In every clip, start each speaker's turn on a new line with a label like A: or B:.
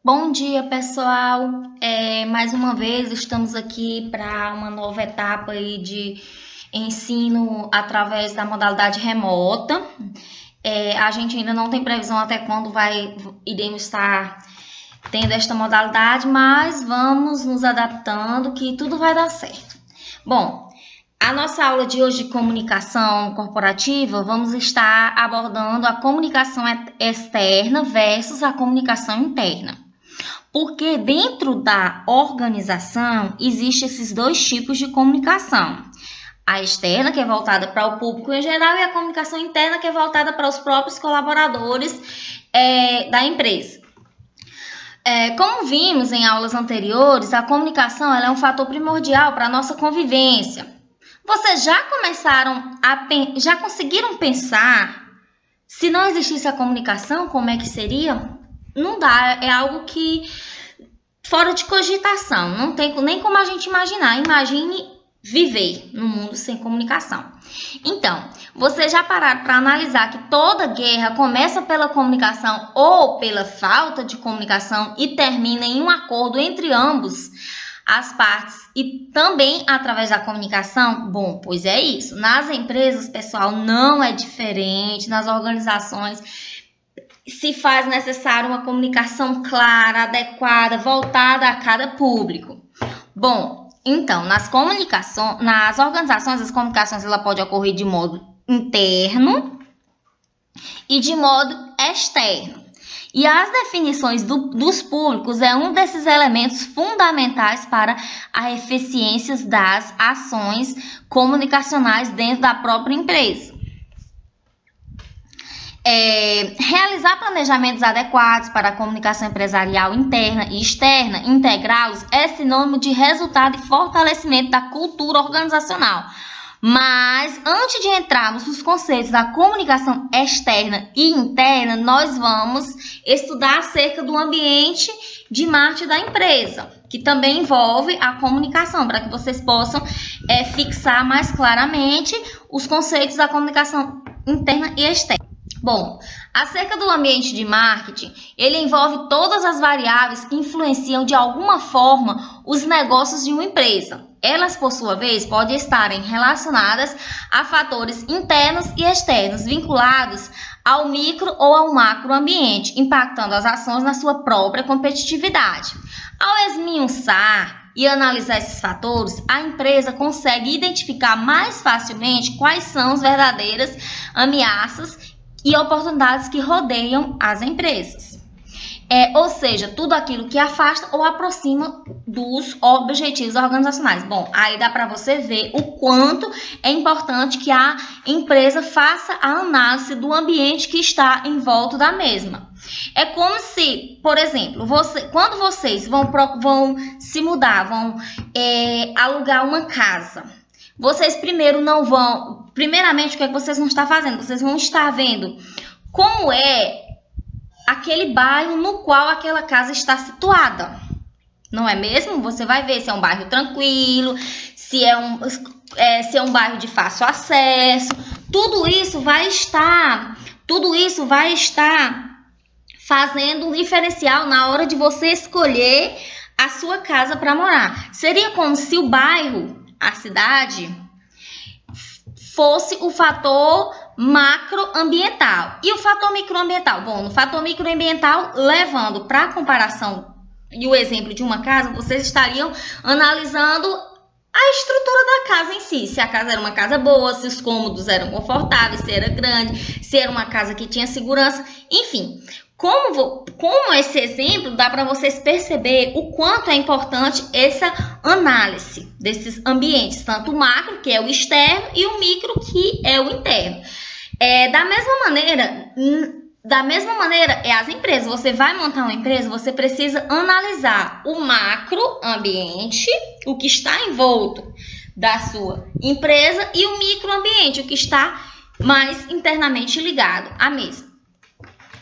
A: Bom dia, pessoal. Mais uma vez estamos aqui para uma nova etapa aí de ensino através da modalidade remota. A gente ainda não tem previsão até quando iremos estar tendo esta modalidade, mas vamos nos adaptando que tudo vai dar certo. Bom, a nossa aula de hoje de comunicação corporativa, vamos estar abordando a comunicação externa versus a comunicação interna. Porque dentro da organização existem esses dois tipos de comunicação. A externa, que é voltada para o público em geral, e a comunicação interna, que é voltada para os próprios colaboradores da empresa. Como vimos em aulas anteriores, a comunicação ela é um fator primordial para a nossa convivência. Vocês já conseguiram pensar, se não existisse a comunicação, como é que seria? Não dá, é algo que fora de cogitação, não tem nem como a gente imaginar. Imagine viver num mundo sem comunicação. Então, vocês já pararam para analisar que toda guerra começa pela comunicação ou pela falta de comunicação e termina em um acordo entre ambos as partes e também através da comunicação? Bom, pois é isso. Nas empresas, pessoal, não é diferente. Nas organizações se faz necessário uma comunicação clara, adequada, voltada a cada público. Bom, então, nas organizações, as comunicações ela pode ocorrer de modo interno e de modo externo. E as definições dos públicos é um desses elementos fundamentais para a eficiência das ações comunicacionais dentro da própria empresa. Realizar planejamentos adequados para a comunicação empresarial interna e externa, integrá-los, é sinônimo de resultado e fortalecimento da cultura organizacional. Mas, antes de entrarmos nos conceitos da comunicação externa e interna, nós vamos estudar acerca do ambiente de marketing da empresa, que também envolve a comunicação, para que vocês possam fixar mais claramente os conceitos da comunicação interna e externa. Bom, acerca do ambiente de marketing, ele envolve todas as variáveis que influenciam de alguma forma os negócios de uma empresa. Elas, por sua vez, podem estarem relacionadas a fatores internos e externos, vinculados ao micro ou ao macro ambiente, impactando as ações na sua própria competitividade. Ao esmiuçar e analisar esses fatores, a empresa consegue identificar mais facilmente quais são as verdadeiras ameaças e oportunidades que rodeiam as empresas. Ou seja, tudo aquilo que afasta ou aproxima dos objetivos organizacionais. Bom, aí dá para você ver o quanto é importante que a empresa faça a análise do ambiente que está em volta da mesma. É como se, por exemplo, quando vocês vão se mudar, vão alugar uma casa, vocês primeiramente, o que vocês vão estar fazendo? Vocês vão estar vendo como é aquele bairro no qual aquela casa está situada, não é mesmo? Você vai ver se é um bairro tranquilo, se é um bairro de fácil acesso. Tudo isso vai estar fazendo um diferencial na hora de você escolher a sua casa para morar. Seria como se o bairro, a cidade, fosse o fator macroambiental. E o fator microambiental? Bom, no fator microambiental, levando para a comparação e o exemplo de uma casa, vocês estariam analisando a estrutura da casa em si. Se a casa era uma casa boa, se os cômodos eram confortáveis, se era grande, se era uma casa que tinha segurança, enfim. Como esse exemplo, dá para vocês perceber o quanto é importante essa análise desses ambientes, tanto o macro, que é o externo, e o micro, que é o interno. Da mesma maneira, as empresas. Você vai montar uma empresa, você precisa analisar o macro ambiente, o que está envolto da sua empresa, e o micro ambiente, o que está mais internamente ligado à mesma.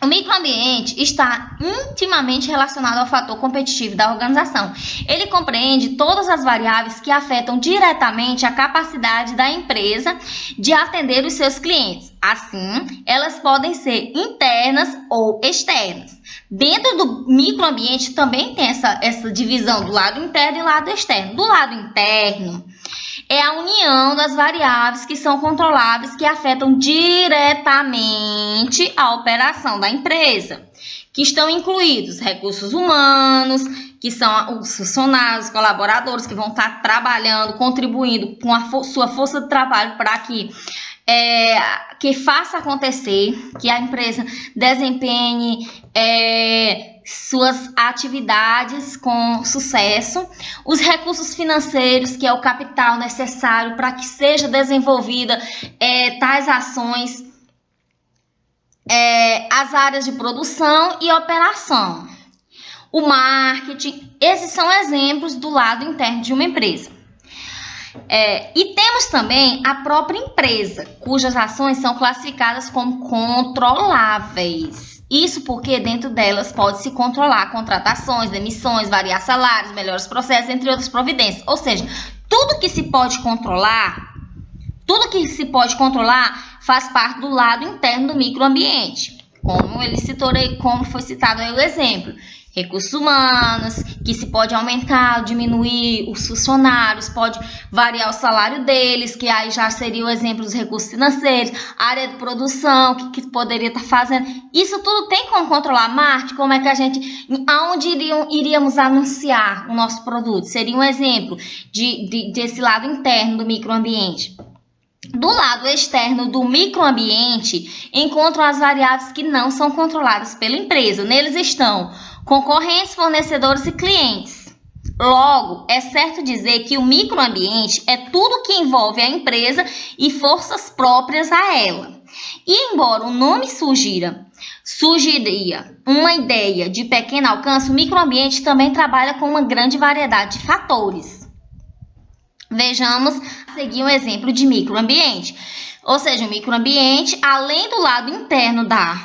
A: O microambiente está intimamente relacionado ao fator competitivo da organização. Ele compreende todas as variáveis que afetam diretamente a capacidade da empresa de atender os seus clientes. Assim, elas podem ser internas ou externas. Dentro do microambiente também tem essa divisão do lado interno e lado externo. Do lado interno é a união das variáveis que são controláveis, que afetam diretamente a operação da empresa, que estão incluídos recursos humanos, que são os funcionários, os colaboradores que vão estar trabalhando, contribuindo com a sua força de trabalho para que faça acontecer, que a empresa desempenhe suas atividades com sucesso, os recursos financeiros, que é o capital necessário para que seja desenvolvida tais ações, as áreas de produção e operação, o marketing. Esses são exemplos do lado interno de uma empresa. E temos também a própria empresa, cujas ações são classificadas como controláveis. Isso porque dentro delas pode-se controlar contratações, demissões, variar salários, melhores processos, entre outras providências. Ou seja, tudo que se pode controlar faz parte do lado interno do microambiente. Como foi citado aí o exemplo. Recursos humanos, que se pode aumentar, diminuir os funcionários, pode variar o salário deles, que aí já seria o exemplo dos recursos financeiros, área de produção, que poderia estar fazendo. Isso tudo tem como controlar. Marketing, como é que aonde iríamos anunciar o nosso produto? Seria um exemplo desse lado interno do microambiente. Do lado externo do microambiente, encontram as variáveis que não são controladas pela empresa. Neles estão concorrentes, fornecedores e clientes. Logo, é certo dizer que o microambiente é tudo que envolve a empresa e forças próprias a ela. E embora o nome sugeriria uma ideia de pequeno alcance, o microambiente também trabalha com uma grande variedade de fatores. Vejamos a seguir um exemplo de microambiente. Ou seja, o microambiente, além do lado interno da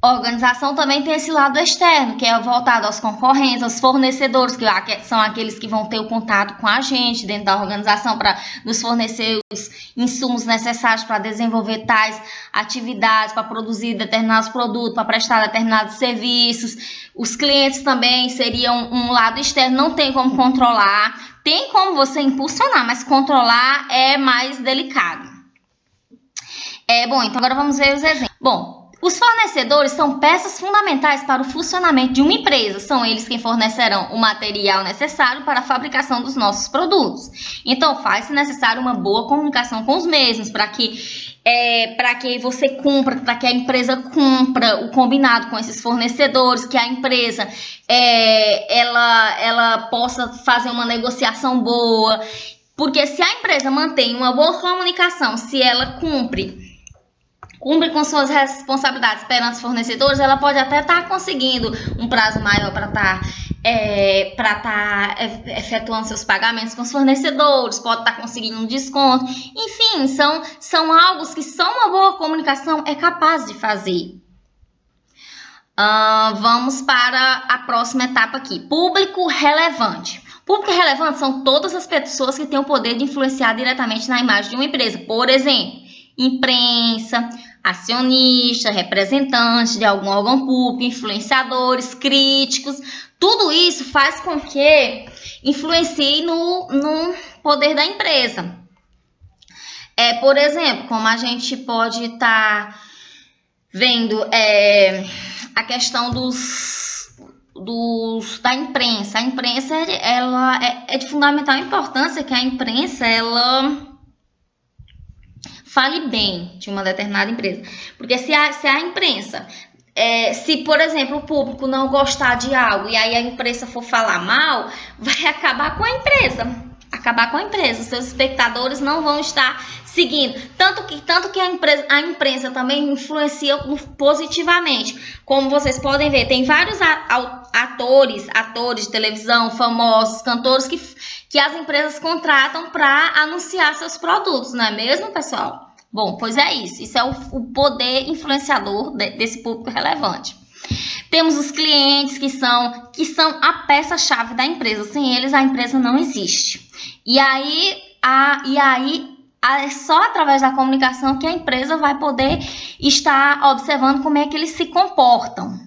A: organização, também tem esse lado externo, que é voltado aos concorrentes, aos fornecedores, que são aqueles que vão ter o contato com a gente dentro da organização para nos fornecer os insumos necessários para desenvolver tais atividades, para produzir determinados produtos, para prestar determinados serviços. Os clientes também seriam um lado externo, não tem como controlar, tem como você impulsionar, mas controlar é mais delicado. Bom, então agora vamos ver os exemplos. Bom, os fornecedores são peças fundamentais para o funcionamento de uma empresa. São eles quem fornecerão o material necessário para a fabricação dos nossos produtos. Então, faz-se necessário uma boa comunicação com os mesmos para que você cumpra, para que a empresa cumpra o combinado com esses fornecedores, que a empresa ela possa fazer uma negociação boa. Porque se a empresa mantém uma boa comunicação, se ela cumpre com suas responsabilidades perante os fornecedores, ela pode até estar conseguindo um prazo maior para estar efetuando seus pagamentos com os fornecedores, pode estar conseguindo um desconto. Enfim, são algo que só uma boa comunicação é capaz de fazer. Vamos para a próxima etapa aqui. Público relevante. Público relevante são todas as pessoas que têm o poder de influenciar diretamente na imagem de uma empresa. Por exemplo, imprensa, acionista, representantes de algum órgão público, influenciadores, críticos. Tudo isso faz com que influencie no poder da empresa. Por exemplo, como a gente pode estar vendo a questão da imprensa. A imprensa ela é de fundamental importância que a imprensa ela fale bem de uma determinada empresa. Porque se a imprensa, se por exemplo o público não gostar de algo e aí a imprensa for falar mal, vai acabar com a empresa. Os seus espectadores não vão estar seguindo. Tanto que a imprensa também influencia positivamente. Como vocês podem ver, tem vários atores de televisão, famosos, cantores que as empresas contratam para anunciar seus produtos, não é mesmo, pessoal? Bom, pois é isso. Isso é o poder influenciador desse público relevante. Temos os clientes que são a peça-chave da empresa. Sem eles, a empresa não existe. E aí É só através da comunicação que a empresa vai poder estar observando como é que eles se comportam.